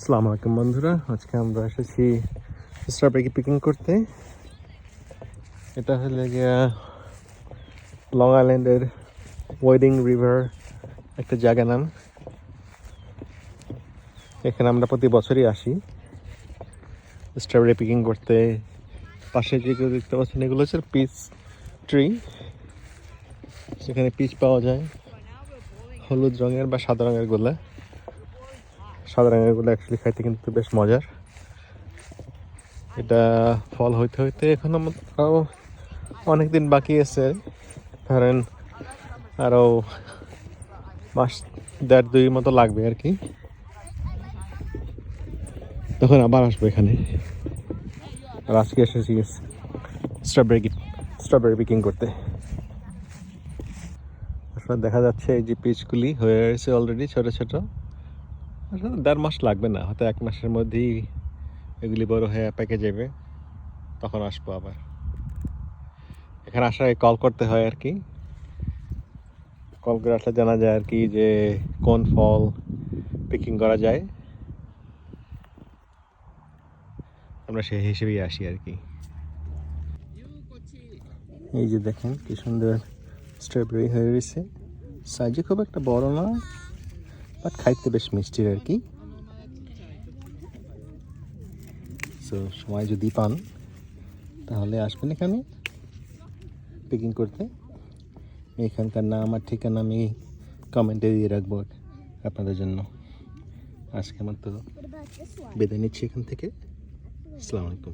আসসালামু আলাইকুম বন্ধুরা, আজকে আমরা এসেছি স্ট্রবেরি পিকিং করতে। এটা হলে গিয়া লং আইল্যান্ডের ওয়েডিং রিভার একটা জায়গা নাম। এখানে আমরা প্রতি বছরই আসি স্ট্রবেরি পিকিং করতে। পাশে যেগুলো দেখতে পাচ্ছেন এগুলো হচ্ছে পিচ ট্রি। সেখানে পিচ পাওয়া যায় হলুদ রঙের বা সাদা রঙের গুলা। সাদা রঙের গুলো অ্যাকচুয়ালি খাইতে কিন্তু বেশ মজার। এটা ফল হইতে হইতে এখনো আরও অনেক দিন বাকি আছে, ধরেন আরও মাস দেড় দুই মতো লাগবে আর কি। তখন আবার আসবো এখানে। আর আজকে এসেছি স্ট্রবেরি পিকিং করতে। আসলে দেখা যাচ্ছে এই যে পিচগুলি হয়ে গেছে অলরেডি ছোট ছোট। আসলে 1.5 মাস লাগবে না, হয়তো 1 মাসের মধ্যেই এগুলি বড় হয়ে পেকে যাবে। তখন আসবো আবার। এখানে আসার আগে কল করতে হয় আর কি। কল করে আসলে জানা যায় আর কি যে কোন ফল পিকিং করা যায়। আমরা সেই হিসেবেই আসি আর কি। এই যে দেখেন কি সুন্দর স্ট্রবেরি হয়ে রয়েছে। সাইজে খুব একটা বড় না, বাট খাইতে বেশ মিষ্টির আর কি। সো সময় যদি পান তাহলে আসবেন এখানে পিকিং করতে। এখানকার নাম আর ঠিকানা আমি কমেন্টে দিয়ে রাখবো আপনাদের জন্য। আজকে আমার তো বিদায় নিচ্ছি এখান থেকে। আসসালামু আলাইকুম।